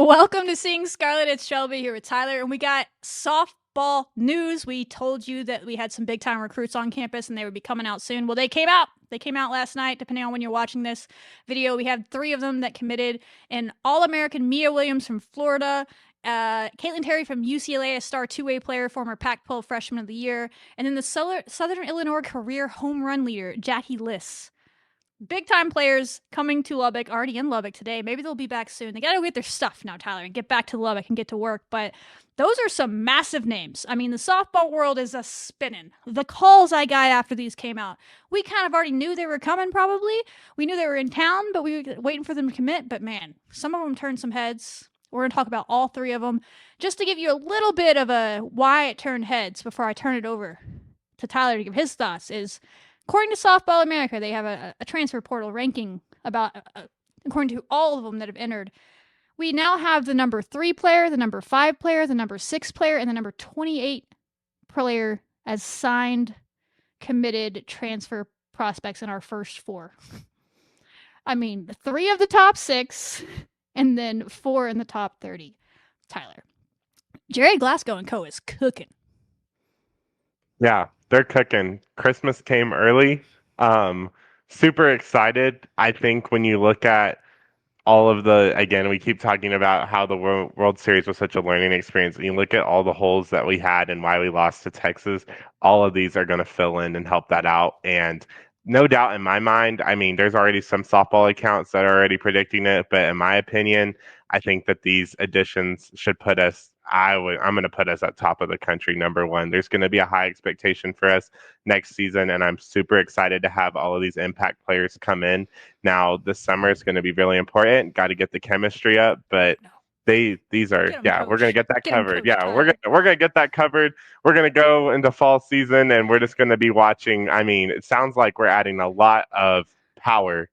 Welcome to Seeing Scarlet. It's Shelby here with Tyler, and we got softball news. We told you that we had some big time recruits on campus and they would be coming out soon. Well, they came out. They came out last night, depending on when you're watching this video. We have 3 of them that committed: an All-American Mia Williams from Florida, Kaitlyn Terry from UCLA, a star two-way player, former Pac-12 Freshman of the Year, and then the Southern Illinois career home run leader, Jackie Liss. Big time players coming to Lubbock, already in Lubbock today. Maybe they'll be back soon. They got to go get their stuff now, Tyler, and get back to Lubbock and get to work. But those are some massive names. I mean, the softball world is a spinning. The calls I got after these came out, we kind of already knew they were coming, probably. We knew they were in town, but we were waiting for them to commit. But man, some of them turned some heads. We're going to talk about all 3 of them just to give you a little bit of a why it turned heads before I turn it over to Tyler to give his thoughts. According to Softball America, they have a transfer portal ranking about, according to all of them that have entered. We now have the number 3 player, the number 5 player, the number 6 player, and the number 28 player as signed, committed transfer prospects in our first 4. I mean, 3 of the top 6, and then 4 in the top 30. Tyler. Jerry Glasgow and co. is cooking. Yeah, they're cooking. Christmas came early. Super excited. I think when you look at all of again, we keep talking about how the World Series was such a learning experience. And you look at all the holes that we had and why we lost to Texas, all of these are going to fill in and help that out. And no doubt in my mind, I mean, there's already some softball accounts that are already predicting it. But in my opinion, I think that these additions should put us. I'm going to put us at top of the country, number 1. There's going to be a high expectation for us next season, and I'm super excited to have all of these impact players come in. Now, this summer is going to be really important. Got to get the chemistry up, but these are we're going to get that covered. We're going to get that covered. We're going to go into fall season, and we're just going to be watching. I mean, it sounds like we're adding a lot of power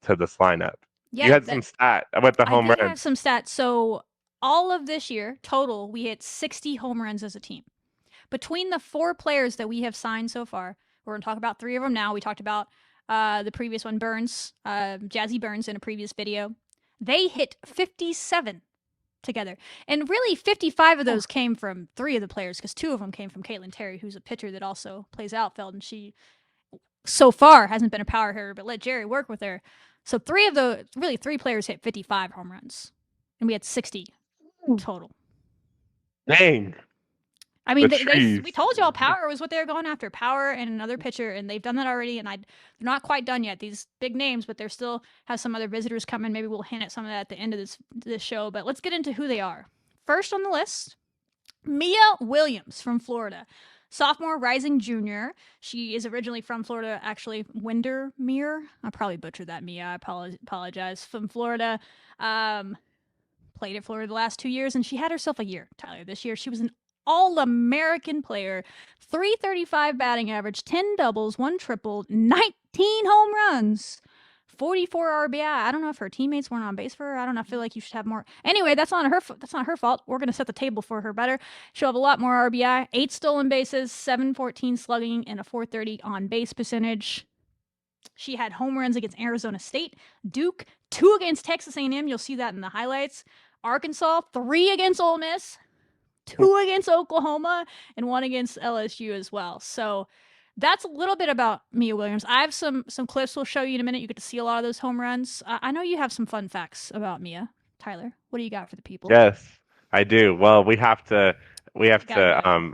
to this lineup. Yeah, you had some stat with the home runs. I have some stats. So all of this year, total, we hit 60 home runs as a team. Between the 4 players that we have signed so far, we're going to talk about 3 of them now. We talked about the previous one, Burns, Jazzy Burns, in a previous video. They hit 57 together. And really, 55 of those came from 3 of the players, because 2 of them came from Kaitlyn Terry, who's a pitcher that also plays outfield, and she, so far, hasn't been a power hitter, but let Jerry work with her. So 3 players hit 55 home runs, and we had 60 total. Dang. I mean, we told y'all power was what they were going after. Power and another pitcher, and they've done that already, and they're not quite done yet. These big names, but they still have some other visitors coming. Maybe we'll hint at some of that at the end of this show, but let's get into who they are. First on the list, Mia Williams from Florida. Sophomore, rising junior. She is originally from Florida, actually, Windermere. I probably butchered that, Mia. I apologize. From Florida. Played at Florida the last 2 years, and she had herself a year, Tyler. This year, she was an All-American player. 335 batting average, 10 doubles, 1 triple, 19 home runs, 44 RBI. I don't know if her teammates weren't on base for her. I don't know. I feel like you should have more. Anyway, that's not her fault. We're going to set the table for her better. She'll have a lot more RBI, 8 stolen bases, 714 slugging, and a 430 on base percentage. She had home runs against Arizona State, Duke, 2 against Texas A&M. You'll see that in the highlights. Arkansas, 3 against Ole Miss, 2 against Oklahoma, and 1 against LSU as well. So that's a little bit about Mia Williams. I have some clips we'll show you in a minute. You get to see a lot of those home runs. I know you have some fun facts about Mia. Tyler, what do you got for the people? Yes, I do. Well, we have to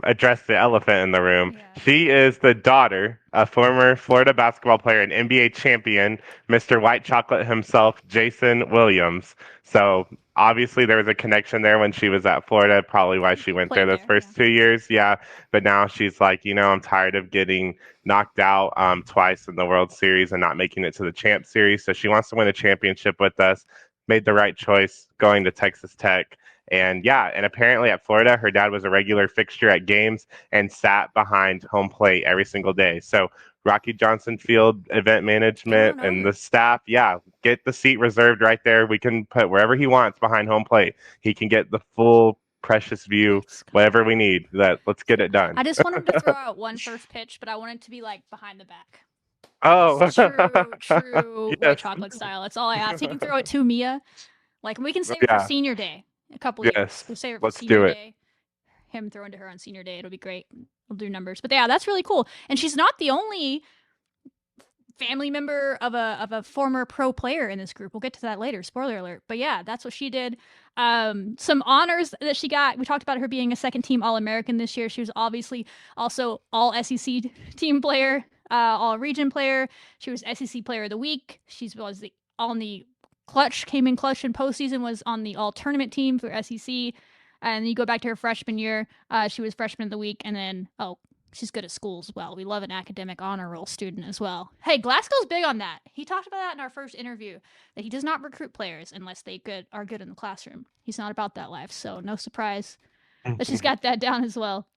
address the elephant in the room. Yeah. She is the daughter of former Florida basketball player and NBA champion, Mr. White Chocolate himself, Jason Williams. So obviously there was a connection there when she was at Florida, probably why she went there those first 2 years. Yeah. But now she's like, I'm tired of getting knocked out twice in the World Series and not making it to the Champ Series. So she wants to win a championship with us. Made the right choice going to Texas Tech. And apparently at Florida, her dad was a regular fixture at games and sat behind home plate every single day. So Rocky Johnson Field event management and the staff, get the seat reserved right there. We can put wherever he wants behind home plate. He can get the full precious view, whatever we need. Let's get it done. I just want him to throw out one first pitch, but I want it to be like behind the back. Oh, true White Chocolate style. That's all I ask. He can throw it to Mia. Like, we can save it for senior day. couple years. Yes, We'll save it for let's senior do it. day. Him throwing to her on senior day. It'll be great. We'll do numbers. But yeah, that's really cool. And she's not the only family member of a former pro player in this group. We'll get to that later. Spoiler alert. But yeah, that's what she did. Some honors that she got. We talked about her being a second team All-American this year. She was obviously also all SEC team player, all region player. She was SEC player of the week. She was on the clutch, came in clutch in postseason, was on the all tournament team for SEC. And then you go back to her freshman year. She was freshman of the week. And then, she's good at school as well. We love an academic honor roll student as well. Hey, Glasgow's big on that. He talked about that in our first interview, that he does not recruit players unless they are good in the classroom. He's not about that life, so no surprise that she's got that down as well.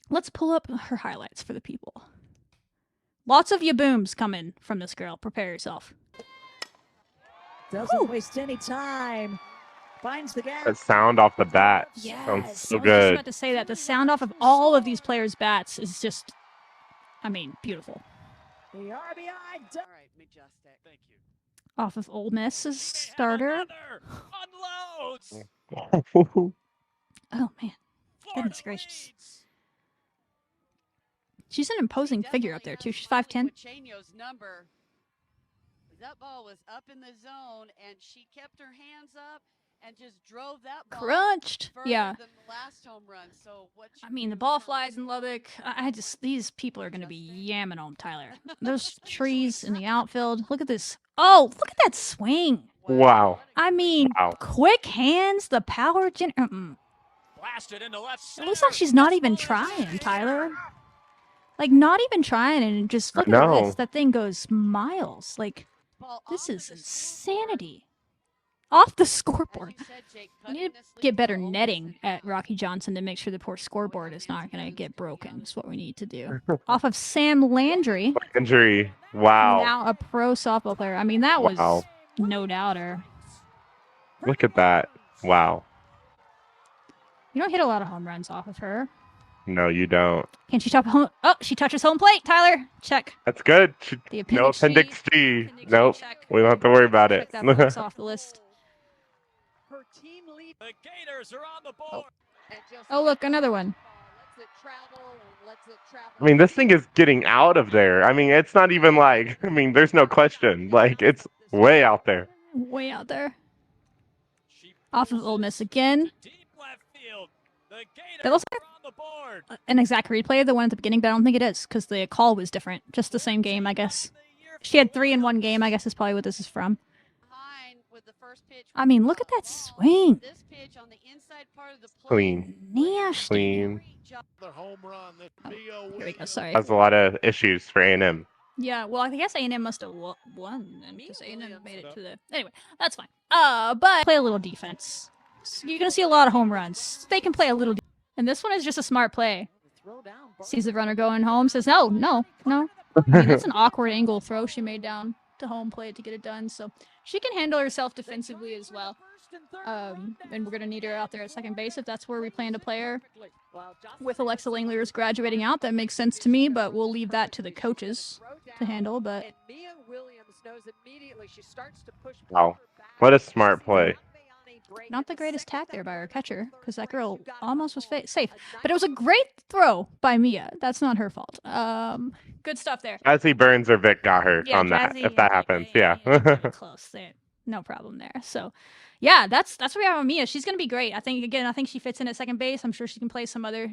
Let's pull up her highlights for the people. Lots of ya-booms coming from this girl. Prepare yourself. Doesn't waste any time. Finds the gap. That sound off the bat Yes, sounds so I was just good. about to say that. The sound off of all of these players' bats is just, beautiful. The RBI. All right, Majestic. Thank you. Off of Ole Miss's starter. Unloads. Oh, man. Goodness gracious. She's an imposing figure up there, too. She's 5'10". That ball was up in the zone, and she kept her hands up and just drove that ball Crunched. Yeah. than the last home run. So the ball flies in Lubbock. These people are going to be yamming on Tyler. Those trees in the outfield. Look at this. Oh, look at that swing. Wow. Wow. Quick hands, the power Blasted into left It looks like she's not even trying, Tyler. Like, not even trying, and just look at this. That thing goes miles. Like, this is insanity. Off the scoreboard. I need to get better netting at Rocky Johnson to make sure the poor scoreboard is not going to get broken. That's what we need to do. Off of Sam Landry. Landry. Wow. Now a pro softball player. That was no doubter. Look at that. Wow. You don't hit a lot of home runs off of her. No, you don't. Can she top home? Oh, she touches home plate, Tyler. Check. That's good. No Appendix appendix G. Nope. Check. We don't have to worry about it. Check that box off the list. The Gators are on the board. Oh, look, another one. This thing is getting out of there. It's not even like, there's no question. Like, it's way out there. Way out there. Off of Ole Miss again. Deep left field. The Gators That looks are on the board. an exact replay of the one at the beginning, but I don't think it is because the call was different. Just the same game, I guess. She had 3 in one game, I guess is probably what this is from. Look at that swing. Clean. Nasty. Clean. Here we go, sorry. Has a lot of issues for A&M. Yeah, well, I guess A&M must have won then because A&M made it to the... Anyway, that's fine. But play a little defense. You're going to see a lot of home runs. They can play a little And this one is just a smart play. Sees the runner going home, says, no. That's an awkward angle throw she made down to home plate to get it done. So she can handle herself defensively as well. And we're going to need her out there at second base if that's where we plan to play her. With Alexa Langley's graduating out, that makes sense to me, but we'll leave that to the coaches to handle. But Wow. What a smart play. not the greatest tack there by our catcher, because that girl almost was safe. But it was a great throw by Mia. That's not her fault. Good stuff there. Jazzy Burns or Vic got her on that, if that happens. Yeah. Close there. No problem there. So, yeah, that's what we have on Mia. She's going to be great. I think she fits in at second base. I'm sure she can play some other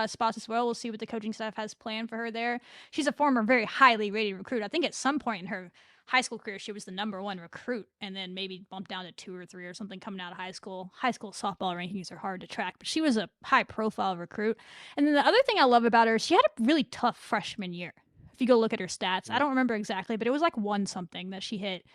spots as well. We'll see what the coaching staff has planned for her there. She's a former very highly rated recruit. I think at some point in her high school career, she was the #1 recruit and then maybe bumped down to 2 or 3 or something coming out of high school. High school softball rankings are hard to track, but she was a high profile recruit. And then the other thing I love about her is she had a really tough freshman year. If you go look at her stats, I don't remember exactly, but it was like 1 something that she hit.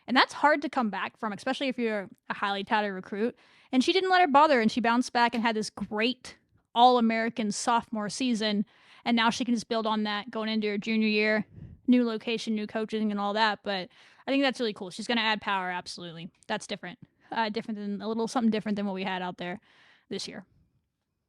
And that's hard to come back from, especially if you're a highly touted recruit. And she didn't let her bother, and she bounced back and had this great All-American sophomore season. And now she can just build on that going into her junior year, new location, new coaching, and all that. But I think that's really cool. She's going to add power, absolutely. That's different. Something different than what we had out there this year.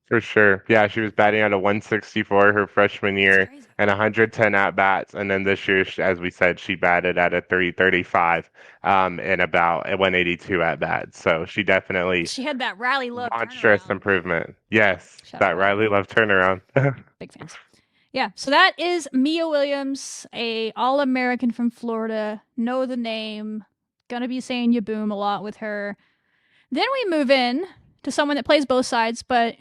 For sure. Yeah, she was batting at a 164 her freshman year crazy. and 110 at bats. And then this year, as we said, she batted at a 335 and about a 182 at bats. So she definitely She had that Riley Love monstrous turnaround. improvement. Yes, Shout that out Riley. Riley Love turnaround. Big fans. Yeah, so that is Mia Williams, a All-American from Florida. Know the name. Gonna be saying ya boom a lot with her. Then we move in to someone that plays both sides, but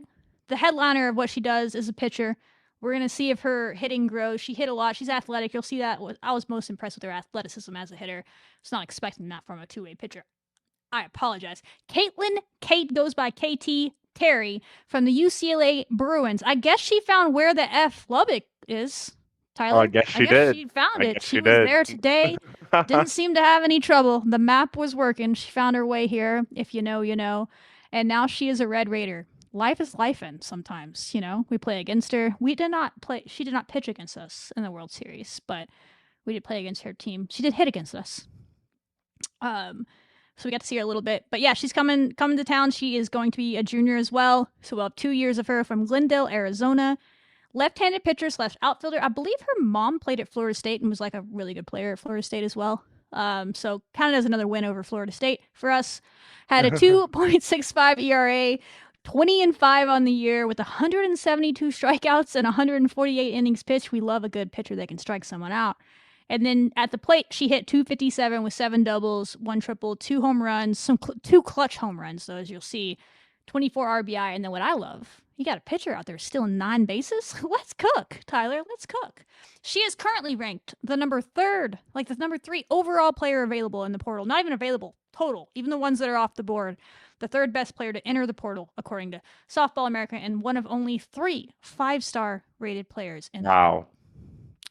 the headliner of what she does is a pitcher. We're gonna see if her hitting grows. She hit a lot. She's athletic. You'll see that. I was most impressed with her athleticism as a hitter. I was not expecting that from a two-way pitcher. I apologize. Kaitlyn, Kate goes by KT Terry from the UCLA Bruins. I guess she found where the F Lubbock is. Tyler, Oh, I guess she did. she found I it. guess She she was did. there today. Didn't seem to have any trouble. The map was working. She found her way here. If you know, you know. And now she is a Red Raider. Life is lifing sometimes, you know. We play against her. We did not play. She did not pitch against us in the World Series, but we did play against her team. She did hit against us. So we got to see her a little bit. But yeah, she's coming to town. She is going to be a junior as well. So we'll have 2 years of her from Glendale, Arizona. Left-handed pitcher / outfielder. I believe her mom played at Florida State and was like a really good player at Florida State as well. So kind of as another win over Florida State for us. Had a 2.65 ERA, 20-5 on the year with 172 strikeouts and 148 innings pitched. We love a good pitcher that can strike someone out. And then at the plate, she hit 257 with 7 doubles, 1 triple, 2 home runs, 2 clutch home runs, though, as you'll see, 24 RBI. And then what I love, you got a pitcher out there stealing 9 bases. Let's cook, Tyler. Let's cook. She is currently ranked the number 3 overall player available in the portal. Not even available, total. Even the ones that are off the board. The 3rd best player to enter the portal, according to Softball America, and one of only 3 5-star rated players in the portal.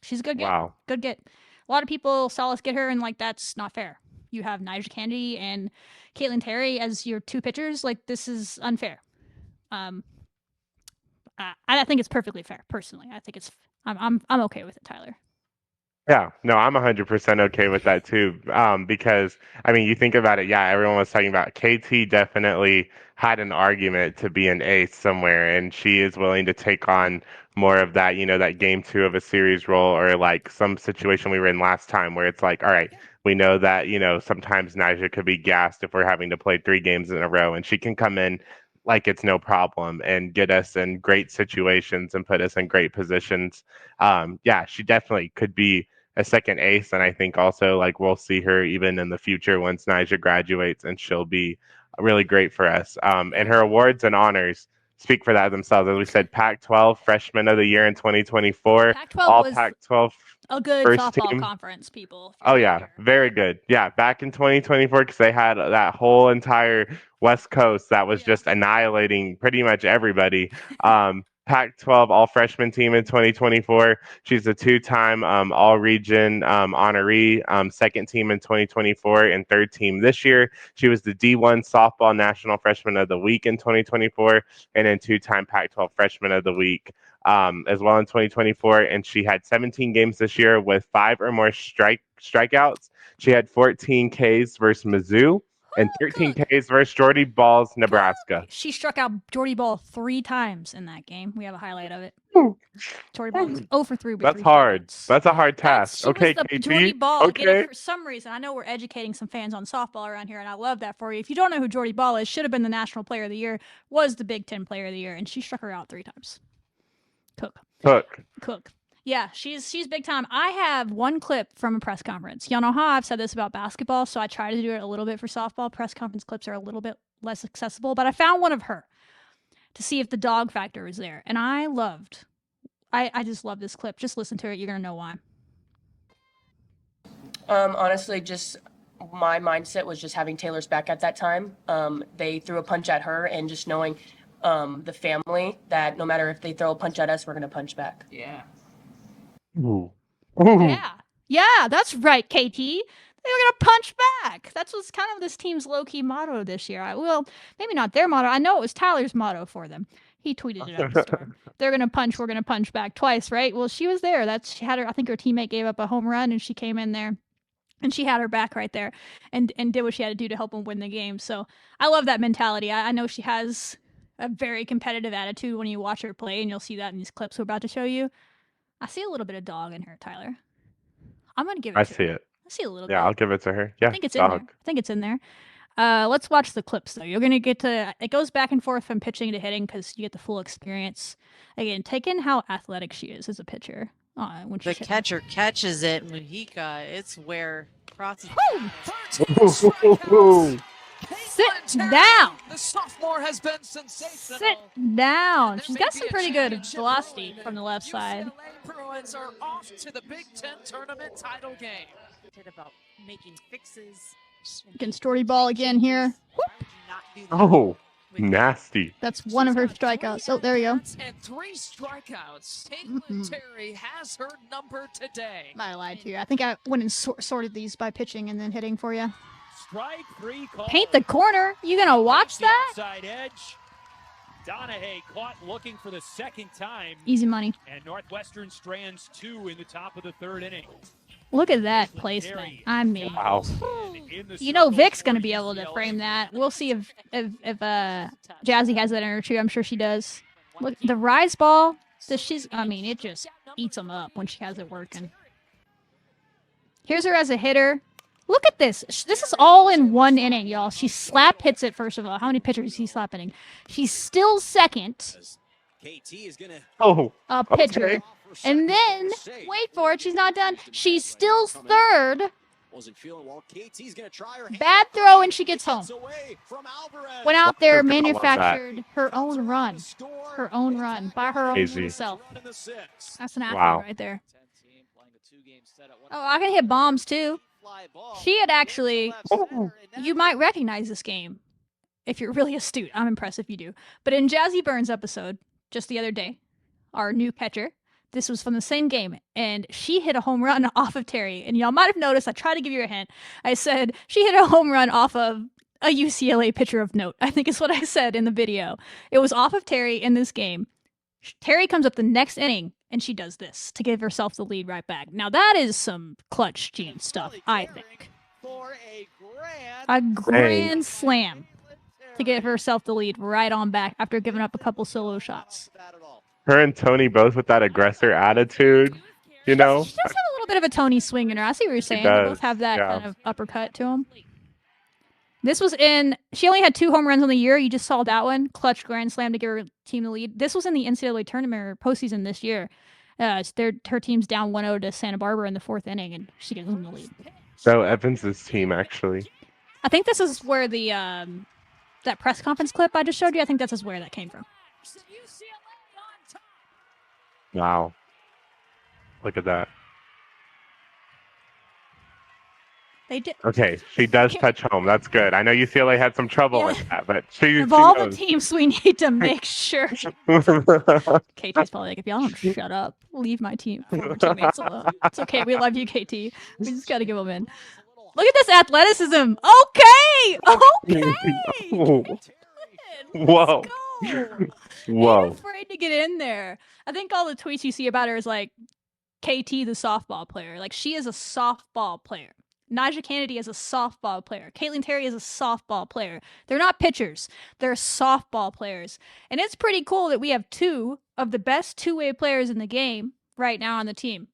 She's a good get. Wow. Good get. A lot of people saw us get her and like that's not fair. You have Nyjah Kennedy and Kaitlyn Terry as your 2 pitchers. Like this is unfair. I think it's perfectly fair. Personally, I think it's. I'm okay with it, Tyler. Yeah, no, I'm 100% okay with that too. Because I mean, you think about it, yeah, everyone was talking about KT definitely had an argument to be an ace somewhere, and she is willing to take on more of that, that game 2 of a series role, or like some situation we were in last time where it's like, all right, we know that, sometimes Nyjah could be gassed if we're having to play 3 games in a row, and she can come in like it's no problem and get us in great situations and put us in great positions. Yeah, she definitely could be a second ace, and I think also like we'll see her even in the future once Nyjah graduates, and she'll be really great for us. And her awards and honors speak for that themselves. As we said, Pac-12 Freshman of the Year in 2024, Pac-12 all was Pac-12 a good first softball team. conference, people. Oh yeah, very good. Yeah, back in 2024 because they had that whole entire West Coast that was just annihilating pretty much everybody. Pac-12 All Freshman team in 2024. She's a 2-time All Region honoree, 2nd team in 2024 and 3rd team this year. She was the D1 Softball National Freshman of the Week in 2024 and then 2-time Pac-12 Freshman of the Week. As well in 2024, and she had 17 games this year with 5 or more strikeouts. She had 14 Ks versus Mizzou and 13 Ks versus Jordy Balls, Nebraska. She struck out Jordy Ball 3 times in that game. We have a highlight of it. Jordy Ball was 0 for 3 with That's 3 hard. strikeouts. That's a hard task. She Okay, was the KT. Jordy Ball. Okay. Again, for some reason, I know we're educating some fans on softball around here, and I love that for you. If you don't know who Jordy Ball is, should have been the National Player of the Year, was the Big Ten Player of the Year, and she struck her out 3 times. Cook. Yeah, she's big time. I have one clip from a press conference. Y'all know how I've said this about basketball, so I try to do it a little bit for softball. Press conference clips are a little bit less accessible, but I found one of her to see if the dog factor was there, and I just love this clip. Just listen to it. You're going to know why. Honestly, just my mindset was just having Taylor's back at that time. They threw a punch at her, and just knowing the family that no matter if they throw a punch at us, we're going to punch back. Yeah. Ooh. Yeah, that's right, KT. They were going to punch back. That's what's kind of this team's low-key motto this year. Well, maybe not their motto. I know it was Tyler's motto for them. He tweeted it out the storm. They're going to punch, we're going to punch back twice, right? Well, she was there. She had her, I think her teammate gave up a home run, and she came in there. And she had her back right there and did what she had to do to help them win the game. So I love that mentality. I know she has a very competitive attitude when you watch her play, and you'll see that in these clips we're about to show you. I see a little bit of dog in her, Tyler. I'm gonna give it I to see her. it. I see a little Yeah, bit. I'll give it to her. Yeah, I think it's in there. I think it's in there. Let's watch the clips though. You're gonna get to. It goes back and forth from pitching to hitting because you get the full experience. Again, take in how athletic she is as a pitcher. When The she's hitting. catcher catches it, Mujica. It's where crosses. Sit down. The sophomore has been sensational. Sit down. And She's there got may some be a pretty good championship velocity brewing. from the left side. UCLA Bruins are off to the Big Ten tournament title game. About making fixes. Again, Story ball again here. Oh, nasty. That's one of her strikeouts. Oh, there we go. And 3 strikeouts. Kaitlyn Terry has her number today. I lied to you. I think I went and sorted these by pitching and then hitting for you. Strike 3 call. Paint the corner. You gonna watch The that? outside edge. Donahue caught looking for the second time. Easy money. And Northwestern strands 2 in the top of the 3rd inning. Look at that placement. I mean, Wow. you know Vic's gonna be able to frame that. We'll see if Jazzy has that in her too. I'm sure she does. Look, the rise ball. I mean, it just eats them up when she has it working. Here's her as a hitter. Look at this. This is all in one inning, y'all. She slap hits it, first of all. How many pitchers is he slap hitting? She's still second. Oh, A pitcher. okay. And then, wait for it, she's not done. She's still third. Bad throw and she gets home. Went out there, manufactured her own run. Her own run by her own Easy. self. That's an athlete Wow. right there. Oh, I can hit bombs too. She had actually, Oh. you might recognize this game if you're really astute. I'm impressed if you do. But in Jazzy Burns' episode, just the other day, our new catcher, this was from the same game, and she hit a home run off of Terry. And y'all might have noticed, I tried to give you a hint. I said she hit a home run off of a UCLA pitcher of note, I think is what I said in the video. It was off of Terry in this game. Terry comes up the next inning, and she does this to give herself the lead right back. Now, that is some clutch gene stuff, I think. A grand slam to give herself the lead right on back after giving up a couple solo shots. Her and Tony both with that aggressor attitude, you know? She does have a little bit of a Tony swing in her. I see what you're saying. They does, both have that yeah. kind of uppercut to them. This was she only had 2 home runs on the year. You just saw that one. Clutch grand slam to give her team the lead. This was in the NCAA tournament or postseason this year. Her team's down 1-0 to Santa Barbara in the 4th inning, and she gives them the lead. So Evans' team, actually. I think this is where the that press conference clip I just showed you, I think this is where that came from. Wow. Look at that. They did. Okay, she does touch home. That's good. I know UCLA had some trouble with that, but she Of all the knows. teams, we need to make sure. KT's probably like, if y'all don't shut up, leave my former teammates alone. It's okay. We love you, KT. We just got to give them in. Look at this athleticism. Okay. Okay. Whoa. Let's go. Whoa. Ain't afraid to get in there. I think all the tweets you see about her is like KT, the softball player. Like, she is a softball player. Naja Kennedy is a softball player. Kaitlyn Terry is a softball player. They're not pitchers. They're softball players. And it's pretty cool that we have 2 of the best 2-way players in the game right now on the team.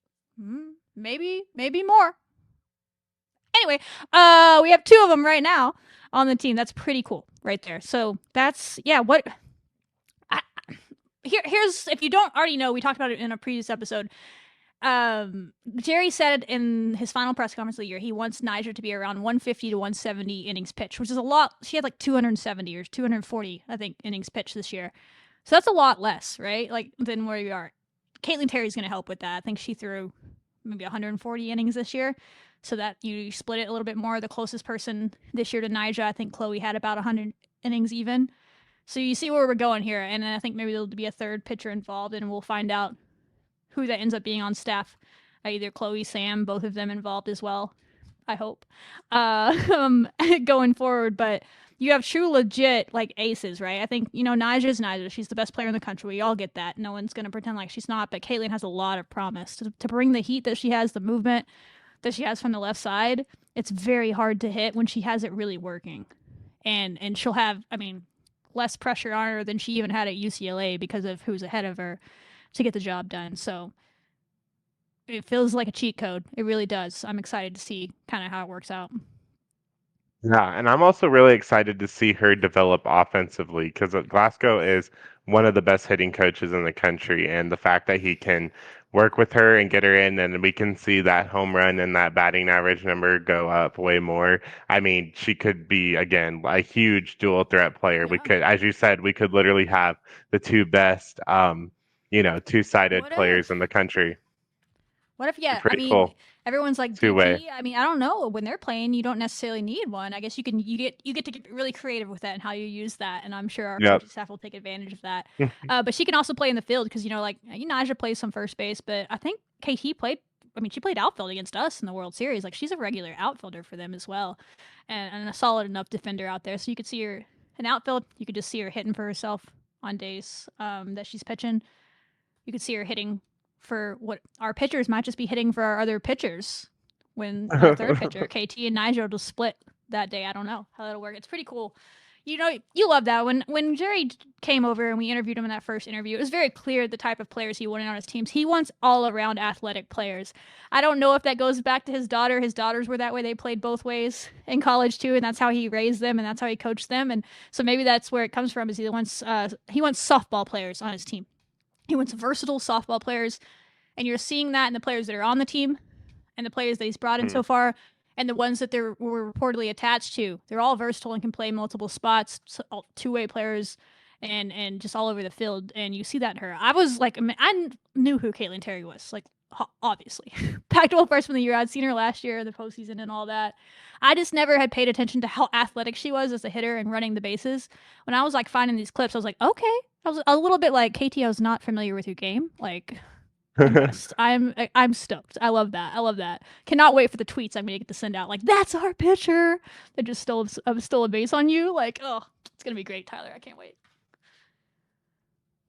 Maybe more. Anyway, we have 2 of them right now on the team. That's pretty cool right there. So that's, yeah, what... Here's, if you don't already know, we talked about it in a previous episode. Jerry said in his final press conference of the year, he wants Naja to be around 150 to 170 innings pitched, which is a lot. She had like 270 or 240, I think, innings pitched this year. So that's a lot less, right? Like, than where you are. Kaitlyn Terry's going to help with that. I think she threw maybe 140 innings this year. So that you split it a little bit more. The closest person this year to Naja, I think Chloe had about 100 innings even. So you see where we're going here. And I think maybe there'll be a 3rd pitcher involved, and we'll find out who that ends up being on staff. Either Chloe, Sam, both of them involved as well, I hope, going forward. But you have true legit, like, aces, right? I think, Naja's Naja. She's the best player in the country. We all get that. No one's going to pretend like she's not. But Kaitlyn has a lot of promise. To bring the heat that she has, the movement that she has from the left side, it's very hard to hit when she has it really working. And she'll have, less pressure on her than she even had at UCLA because of who's ahead of her to get the job done. So it feels like a cheat code. It really does. I'm excited to see kind of how it works out. Yeah, and I'm also really excited to see her develop offensively because Glasgow is one of the best hitting coaches in the country, and the fact that he can work with her and get her in, and we can see that home run and that batting average number go up way more. I mean, she could be again a huge dual threat player. We Yeah. could, as you said, we could literally have the two best, two-sided What players if? in the country. What if? Yeah, I Pretty mean, cool. everyone's like Two-way. DT. I mean, I don't know. When they're playing, you don't necessarily need one. I guess you get to get really creative with that and how you use that. And I'm sure our Yep. coaching staff will take advantage of that. But she can also play in the field because Naja plays some first base, but I think KT played. I mean, she played outfield against us in the World Series. Like she's a regular outfielder for them as well, and a solid enough defender out there. So you could see her in outfield. You could just see her hitting for herself on days that she's pitching. You could see her hitting for what our pitchers might just be hitting for our other pitchers when our third pitcher, KT and Nigel, will split that day. I don't know how that'll work. It's pretty cool. You love that. When Jerry came over and we interviewed him in that first interview, it was very clear the type of players he wanted on his teams. He wants all-around athletic players. I don't know if that goes back to his daughter. His daughters were that way. They played both ways in college too, and that's how he raised them and that's how he coached them. And so maybe that's where it comes from. Is he wants softball players on his team. He wants versatile softball players, and you're seeing that in the players that are on the team and the players that he's brought in so far and the ones that were reportedly attached to. They're all versatile and can play multiple spots, two-way players, and just all over the field. And you see that in her. I knew who Kaitlyn Terry was, like, obviously. Pac-12 freshman of the year. I'd seen her last year in the postseason and all that. I just never had paid attention to how athletic she was as a hitter and running the bases. When I was like finding these clips, I was like, okay. I was a little bit like, KT, I was not familiar with your game. Like, impressed. I'm stoked. I love that. Cannot wait for the tweets I'm gonna get to send out. Like, that's our pitcher. That just stole a base on you. Like, oh, it's gonna be great, Tyler. I can't wait.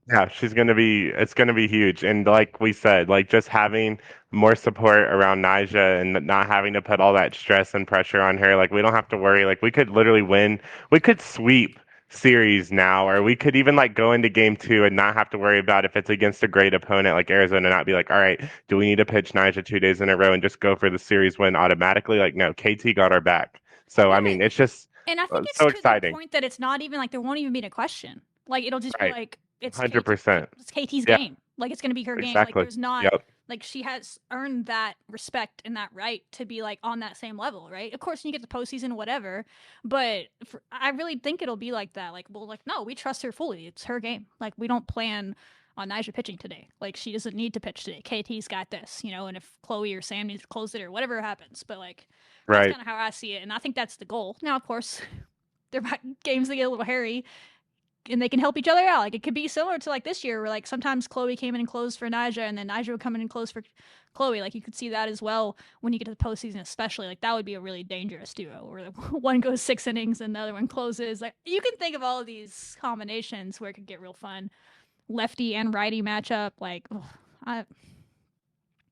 Yeah, it's gonna be huge. And like we said, like just having more support around Nija and not having to put all that stress and pressure on her, like we don't have to worry. Like we could literally win, we could sweep series now, or we could even like go into game 2 and not have to worry about if it's against a great opponent like Arizona, not be like, all right, do we need to pitch Nija 2 days in a row and just go for the series win automatically? Like, no, KT got our back. So I mean, it's just And I think it's so to exciting. the point that it's not even like there won't even be a question. Like it'll just Right. be like it's 100%. It's KT's Yeah. game. Like it's gonna be her game. Exactly. Like there's not Yep. like she has earned that respect and that right to be like on that same level, right? Of course, you get the postseason, whatever. But I really think it'll be like that. Like, well, like no, we trust her fully. It's her game. Like we don't plan on Nija pitching today. Like she doesn't need to pitch today. KT's got this, And if Chloe or Sam needs to close it or whatever happens, but like that's Right. kind of how I see it, and I think that's the goal. Now, of course, there might games that get a little hairy and they can help each other out. Like it could be similar to like this year where like sometimes Chloe came in and closed for Nija and then Nija would come in and close for Chloe. Like you could see that as well when you get to the postseason, especially. Like that would be a really dangerous duo where one goes 6 innings and the other one closes. Like you can think of all of these combinations where it could get real fun. Lefty and righty matchup. Like I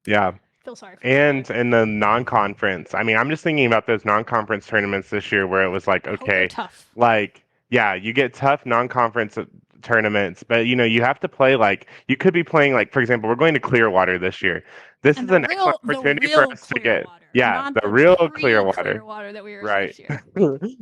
Yeah. feel sorry for And in the non-conference, I mean, I'm just thinking about those non-conference tournaments this year where it was like, I hope they're okay, tough. like, yeah, you get tough non-conference tournaments, but you have to play like you could be playing like, for example, we're going to Clearwater this year. This And is an excellent opportunity for us to get, not the real Clearwater Clearwater. that we were Right. this year.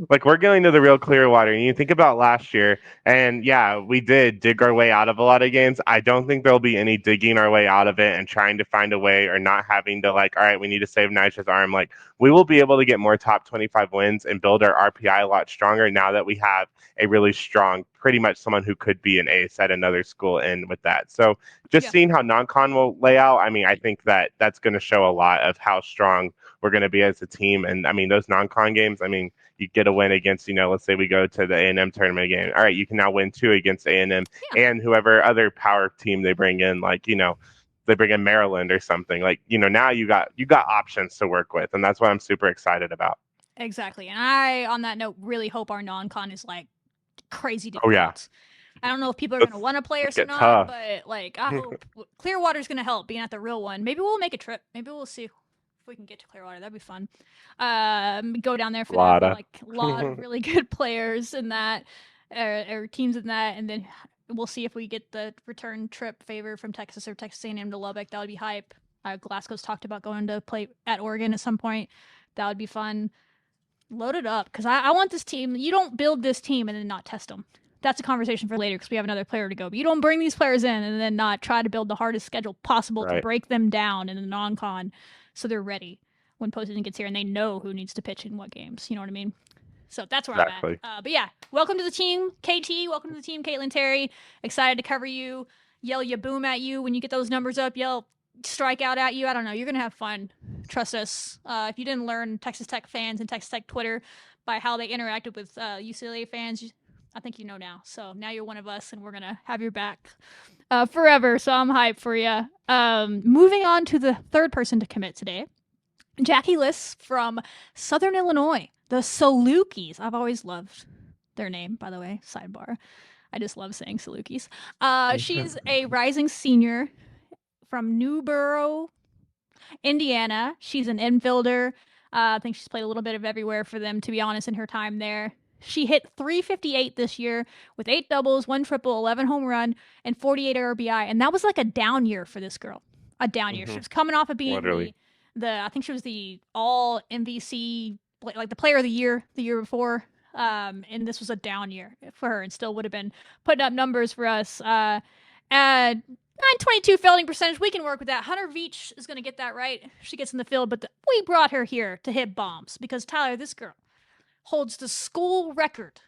Like we're going to the real Clearwater. And you think about last year, and yeah, we did dig our way out of a lot of games. I don't think there'll be any digging our way out of it and trying to find a way or not having to like, all right, we need to save Nigel's arm. Like we will be able to get more top 25 wins and build our RPI a lot stronger now that we have a really strong, pretty much someone who could be an ace at another school in with that. So just seeing how non-con will lay out, I mean, I think that that's going to show a lot of how strong we're going to be as a team. And I mean, those non-con games, I mean, you get a win against, let's say we go to the A&M tournament game. All right, you can now win 2 against A&M and whoever other power team they bring in, like, they bring in Maryland or something. Like, now you got options to work with. And that's what I'm super excited about. Exactly. And I, on that note, really hope our non-con is like crazy difficult. Oh, yeah. I don't know if people are going to want to play us or not, tough. but like I hope Clearwater's going to help being at the real one. Maybe we'll make a trip. Maybe we'll see if we can get to Clearwater. That'd be fun. Go down there for that. Like a lot of really good players in that. or teams in that, and then we'll see if we get the return trip favor from Texas or Texas A&M to Lubbock. That would be hype. Glasgow's talked about going to play at Oregon at some point. That would be fun. Load it up, because I want this team. You don't build this team and then not test them. That's a conversation for later, because we have another player to go. But you don't bring these players in and then not try to build the hardest schedule possible to break them down in the non-con so they're ready when postseason gets here and they know who needs to pitch in what games. You know what I mean? So that's where I'm at. But yeah, welcome to the team, KT. Welcome to the team, Kaitlyn Terry. Excited to cover you. Yell ya boom at you when you get those numbers up. Yell strike out at you. I don't know. You're going to have fun. Trust us. If you didn't learn Texas Tech fans and Texas Tech Twitter by how they interacted with UCLA fans, I think you know now. So now you're one of us, and we're going to have your back forever. So I'm hyped for you. Moving on to the third person to commit today. Jackie Liss from Southern Illinois. The Salukis. I've always loved their name, by the way. Sidebar. I just love saying Salukis. She's a rising senior from Newborough, Indiana. She's an infielder. I think she's played a little bit of everywhere for them, to be honest, in her time there. She hit .358 this year with 8 doubles, 1 triple, 11 home run, and 48 RBI. And that was like a down year for this girl. A down year. She was coming off of being I think she was the all MVC, like the player of the year before. And this was a down year for her, and still would have been putting up numbers for us. At 922 fielding percentage, we can work with that. Hunter Veach is going to get that right. She gets in the field, but we brought her here to hit bombs because, Tyler, this girl holds the school record.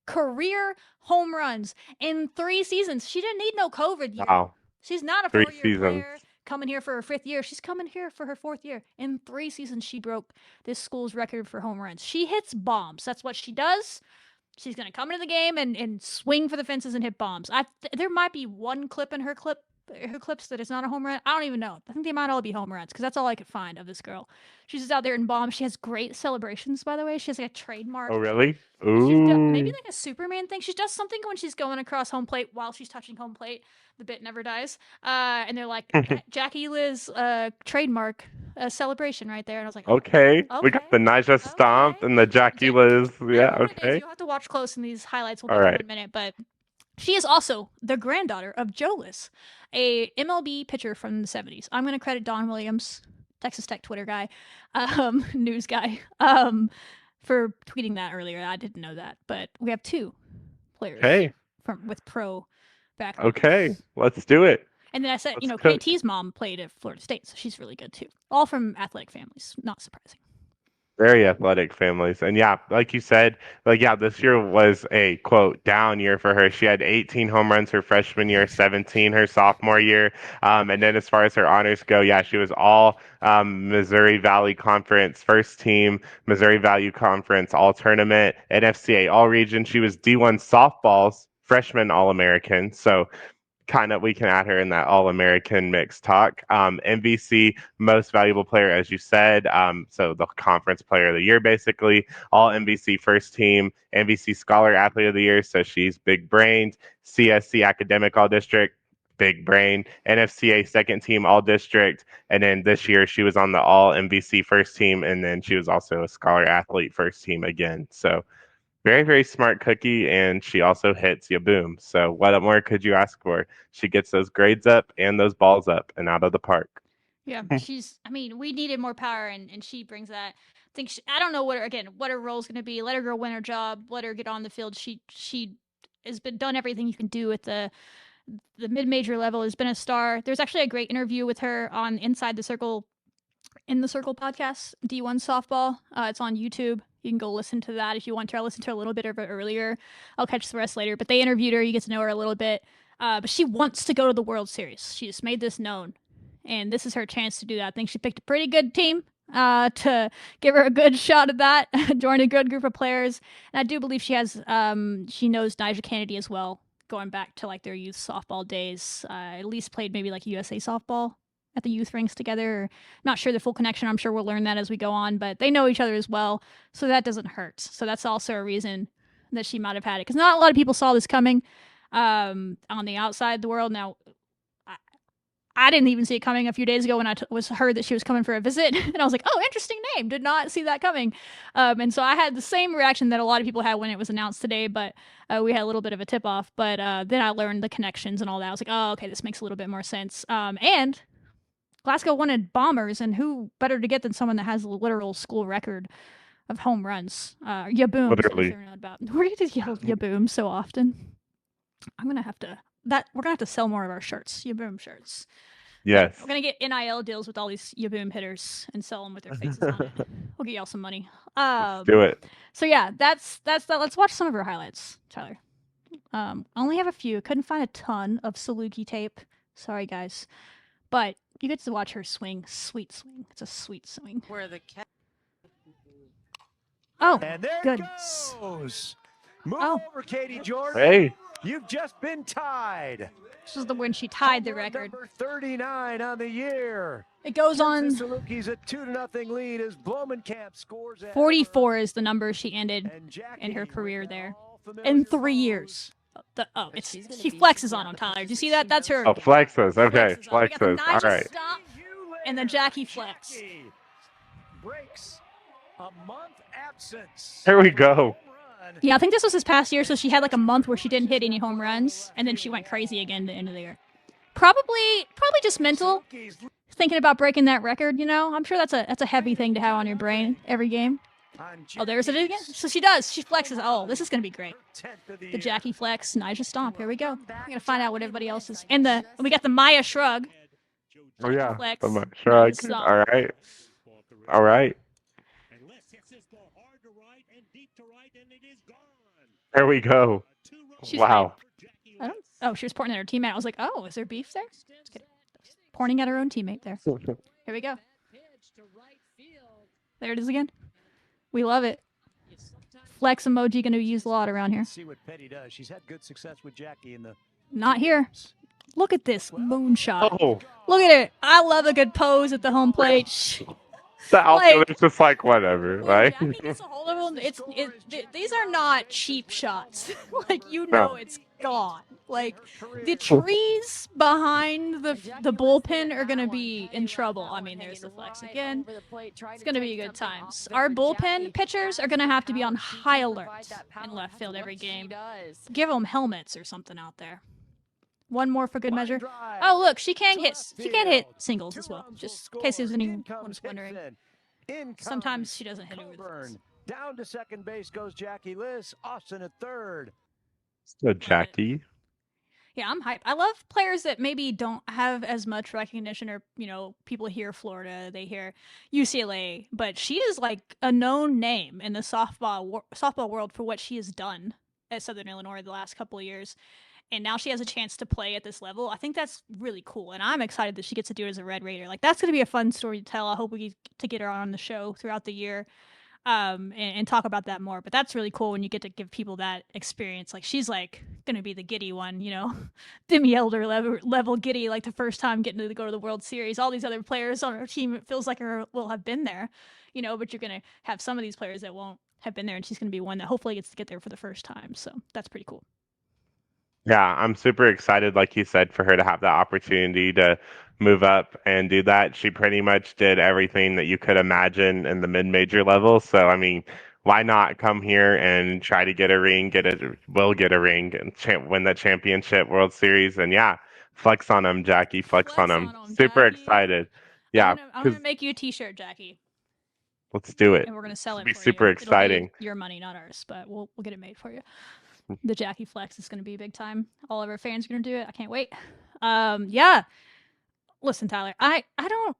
Career home runs in 3 seasons. She didn't need no COVID year. Wow. She's not a 4-year player coming here for her 5th year. She's coming here for her 4th year. In 3 seasons, she broke this school's record for home runs. She hits bombs. That's what she does. She's going to come into the game and swing for the fences and hit bombs. There might be one clip in her clips that is not a home run. I don't even know. I think they might all be home runs because that's all I could find of this girl. She's just out there in bombs. She has great celebrations, by the way. She has like a trademark. Oh, really? Ooh. Maybe like a Superman thing. She does something when she's going across home plate while she's touching home plate. The bit never dies. And they're like, Jackie Liz trademark celebration right there. And I was like, okay. We got the Nija stomp and the Jackie Liz. Yeah, okay. You'll have to watch close in these highlights. We'll get to in a minute. But she is also the granddaughter of Joe Liz, a MLB pitcher from the 70s. I'm going to credit Don Williams, Texas Tech Twitter guy, news guy, for tweeting that earlier. I didn't know that. But we have 2 players with pro background. Okay, let's do it. And then I said, KT's mom played at Florida State, so she's really good too. All from athletic families. Not surprising. Very athletic families. And yeah, like you said, this year was a, quote, down year for her. She had 18 home runs her freshman year, 17 her sophomore year. And then as far as her honors go, she was all Missouri Valley Conference, first team, Missouri Valley Conference, all tournament, NFCA, all region. She was D1 softball's freshman All-American. So kind of we can add her in that All-American mix talk. MVC, most valuable player, as you said. So the conference player of the year, basically. All MVC first team, MVC Scholar Athlete of the Year. So she's big brained. CSC Academic All District, big brain. NFCA second team All District. And then this year she was on the All MVC first team. And then she was also a Scholar Athlete first team again. So very, very smart cookie, and she also hits you boom. So what more could you ask for? She gets those grades up and those balls up and out of the park. Yeah, we needed more power, and she brings that. I don't know what her role's going to be. Let her go win her job. Let her get on the field. She has done everything you can do at the mid-major level. Has been a star. There's actually a great interview with her on Inside the Circle, in the Circle podcast, D1 softball. It's on YouTube. You can go listen to that if you want to. I listened to a little bit of it earlier. I'll catch the rest later. But they interviewed her. You get to know her a little bit. But she wants to go to the World Series. She just made this known. And this is her chance to do that. I think she picked a pretty good team to give her a good shot at that. Join a good group of players. And I do believe she knows Nija Kennedy as well, going back to like their youth softball days. At least played maybe like USA softball at the youth rinks together. Not sure the full connection. I'm sure we'll learn that as we go on, but they know each other as well, so that doesn't hurt. So that's also a reason that she might have had it, because not a lot of people saw this coming on the outside the world. Now, I didn't even see it coming a few days ago when I was heard that she was coming for a visit, and I was like, "Oh, interesting name." Did not see that coming, and so I had the same reaction that a lot of people had when it was announced today. But we had a little bit of a tip off. But then I learned the connections and all that. I was like, "Oh, okay, this makes a little bit more sense." And Glasgow wanted bombers, and who better to get than someone that has a literal school record of home runs? Yaboom. Literally. Where did you yell Yaboom so often? I'm gonna have to. We're gonna have to sell more of our shirts, Yaboom shirts. Yes. We're gonna get NIL deals with all these Yaboom hitter and sell them with their faces on it. We'll get y'all some money. Let's do it. So yeah, that's that. Let's watch some of her highlights, Tyler. I only have a few. Couldn't find a ton of Saluki tape. Sorry, guys, but you get to watch her swing. Sweet swing. It's a sweet swing. Where the cat. Oh, And there goodness. it goes. Move Oh. over, Katie Jordan. Hey. You've just been tied. This was the when she tied the Home run record. Number 39 on the year. It goes on. Salukis a 2-0 lead as Blomenkamp scores. 44 is the number she ended And Jackie in her with career the there. all familiar In 3 pose. years. It's she's gonna she be flexes super on him, happy Tyler. Do you because see she that? That's her. Oh, flexes. Okay, flexes on. We got the flexes. All Nigel right. stop and the Jackie flex. Jackie breaks a month absence. Here we go. Home run. Yeah, I think this was his past year, so she had like a month where she didn't hit any home runs, and then she went crazy again at the end of the year. Probably just mental, Salukis thinking about breaking that record. You know, I'm sure that's a heavy thing to have on your brain every game. on Oh, there's it again. Jackie's So she does. She flexes. Oh, this is gonna be great. 10th of The year. Jackie flex, Nigel stomp. Here we go. We're gonna find out what everybody else is. And we got the Maya shrug. Oh yeah. Flex. So much. Shrug. Nice stop. All right. All right. There we go. She's Wow. I don't. Oh, she was pointing at her teammate. I was like, oh, is there beef there? Just kidding. Pointing at her own teammate there. Here we go. There it is again. We love it. Flex emoji going to be used a lot around here. See what Petty does. She's had good success with Jackie in the Not here. Look at this moonshot. Oh, Look at it. I love a good pose at the home plate. Shh. the outfield Like- is just like whatever, right? I think it's a whole level. These are not cheap shots. Like you know, No. it's gone. Like the trees behind the bullpen are gonna be in trouble. I mean, there's the flex again. It's gonna be good times. Our bullpen pitchers are gonna have to be on high alert in left field every game. Give them helmets or something out there. One more for good measure. Oh, look, she can hit singles as well. Just in case anyone was wondering. Sometimes she doesn't hit over the fence. Down to second base goes Jackie Liz. Austin at third. So Jackie. Yeah, I'm hyped. I love players that maybe don't have as much recognition, or people hear Florida, they hear UCLA, but she is like a known name in the softball world for what she has done at Southern Illinois the last couple of years. And now she has a chance to play at this level. I think that's really cool, and I'm excited that she gets to do it as a Red Raider. Like that's going to be a fun story to tell. I hope we get to get her on the show throughout the year, and talk about that more. But that's really cool when you get to give people that experience. Like she's like going to be the giddy one, Demi Elder level giddy, like the first time getting to go to the World Series. All these other players on her team, it feels like will have been there, But you're going to have some of these players that won't have been there, and she's going to be one that hopefully gets to get there for the first time. So that's pretty cool. Yeah, I'm super excited, like you said, for her to have the opportunity to move up and do that. She pretty much did everything that you could imagine in the mid-major level. So, I mean, why not come here and try to get a ring, get a ring, and win the championship World Series? And yeah, flex on them, Jackie. Flex on them. Super Jackie. excited. Yeah, I'm gonna make you a T-shirt, Jackie, let's do it. and we're gonna sell it. Be for super you. It'll be exciting. your money, not ours, but we'll get it made for you. The Jackie Flex is gonna be big time. All of our fans are gonna do it. I can't wait. Yeah. Listen, Tyler, I don't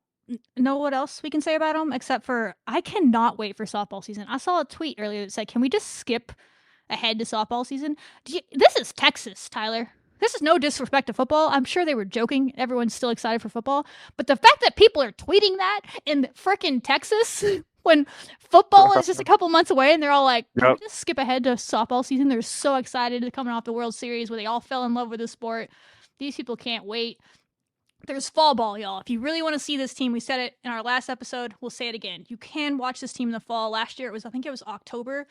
know what else we can say about them except for I cannot wait for softball season. I saw a tweet earlier that said, "Can we just skip ahead to softball season?" This is Texas, Tyler. This is no disrespect to football. I'm sure they were joking. Everyone's still excited for football. But the fact that people are tweeting that in frickin' Texas when football is just a couple months away and they're all like, "Can we just skip ahead to softball season?" They're so excited to coming off the World Series where they all fell in love with the sport. These people can't wait. There's fall ball, y'all. If you really want to see this team, we said it in our last episode. We'll say it again. You can watch this team in the fall. Last year, I think it was October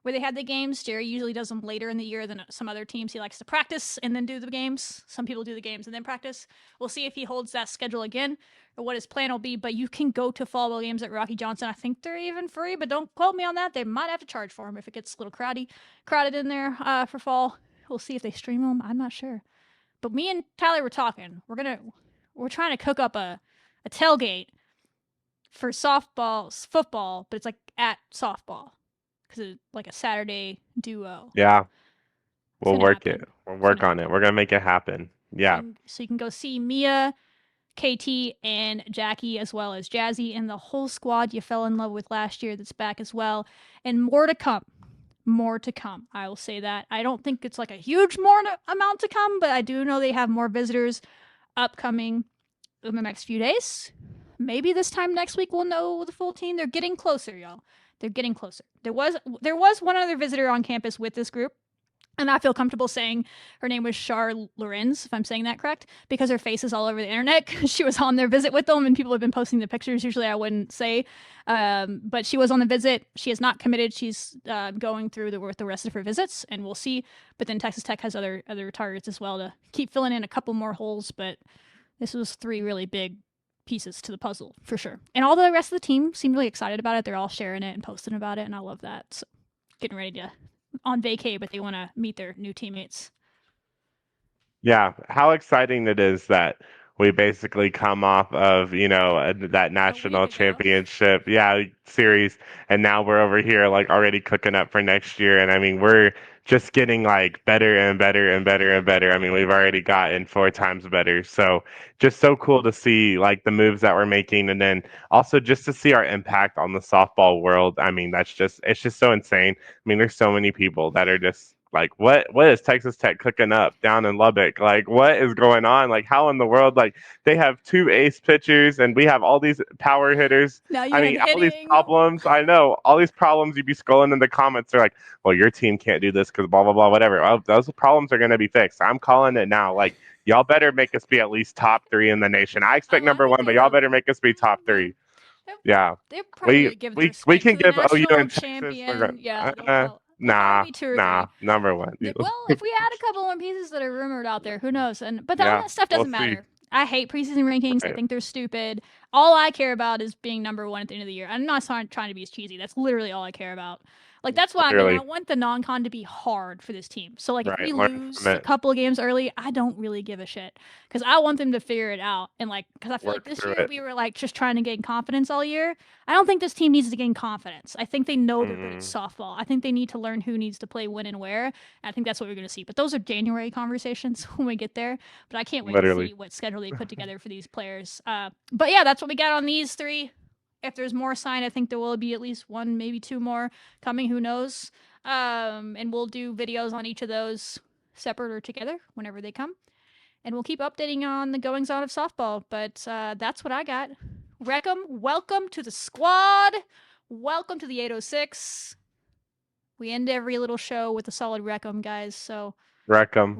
where they had the games. Jerry usually does them later in the year than some other teams. He likes to practice and then do the games. Some people do the games and then practice. We'll see if he holds that schedule again or what his plan will be. But you can go to fall ball games at Rocky Johnson. I think they're even free, but don't quote me on that. They might have to charge for them if it gets a little crowded in there for fall. We'll see if they stream them. I'm not sure. But me and Tyler were talking. We're trying to cook up a tailgate for football, but it's like at softball because it's like a Saturday duo. Yeah. We'll work happen. it. We'll work on it. We're going to make it happen. Yeah. So you can go see Mia, KT, and Jackie, as well as Jazzy, and the whole squad you fell in love with last year that's back as well. And more to come. More to come. I will say that. I don't think it's like a huge amount to come, but I do know they have more visitors upcoming in the next few days. Maybe this time next week we'll know the full team. They're getting closer, y'all. They're getting closer. There was one other visitor on campus with this group, and I feel comfortable saying her name was Char Lorenz, if I'm saying that correct, because her face is all over the internet. She was on their visit with them, and people have been posting the pictures. Usually I wouldn't say, but she was on the visit. She is not committed. She's going through with the rest of her visits, and we'll see. But then Texas Tech has other targets as well to keep filling in a couple more holes, but this was 3 really big pieces to the puzzle for sure. And all the rest of the team seemed really excited about it. They're all sharing it and posting about it, and I love that. So getting ready to on vacay, but they want to meet their new teammates. Yeah. How exciting it is that we basically come off of, that national ago. championship, series, and now we're over here like already cooking up for next year. And I mean, we're just getting like better and better and better and better. I mean, we've already gotten 4 times better. So just so cool to see like the moves that we're making, and then also just to see our impact on the softball world. I mean, it's just so insane. I mean, there's so many people that are just like, what is Texas Tech cooking up down in Lubbock? Like, what is going on? Like, how in the world? Like, they have 2 ace pitchers, and we have all these power hitters. Now you I mean, all these problems. I know all these problems. You'd be scrolling in the comments. They're like, well, your team can't do this because blah blah blah, whatever. Well, those problems are going to be fixed. I'm calling it now. Like, y'all better make us be at least top 3 in the nation. I expect number 1, but y'all better make us be top 3. Yeah, they probably give we can give OU national and champion. Texas. Yeah. Nah, number 1. Well, if we add a couple more pieces that are rumored out there, who knows? But all that stuff doesn't matter. I hate preseason rankings. Right. I think they're stupid. All I care about is being number 1 at the end of the year. I'm not trying to be as cheesy. That's literally all I care about. Like, that's why I want the non-con to be hard for this team. So, like, if we lose a couple of games early, I don't really give a shit. Because I want them to figure it out. And, like, because I feel like this year we were, like, just trying to gain confidence all year. I don't think this team needs to gain confidence. I think they know they're good at softball. I think they need to learn who needs to play when and where. And I think that's what we're going to see. But those are January conversations when we get there. But I can't wait to see what schedule they put together for these players. But, yeah, that's what we got on these 3. If there's more signed, I think there will be at least 1, maybe 2 more coming. Who knows? And we'll do videos on each of those separate or together whenever they come. And we'll keep updating on the goings on of softball. But that's what I got. Reckham, welcome to the squad. Welcome to the 806. We end every little show with a solid Reckham, guys. So Reckham.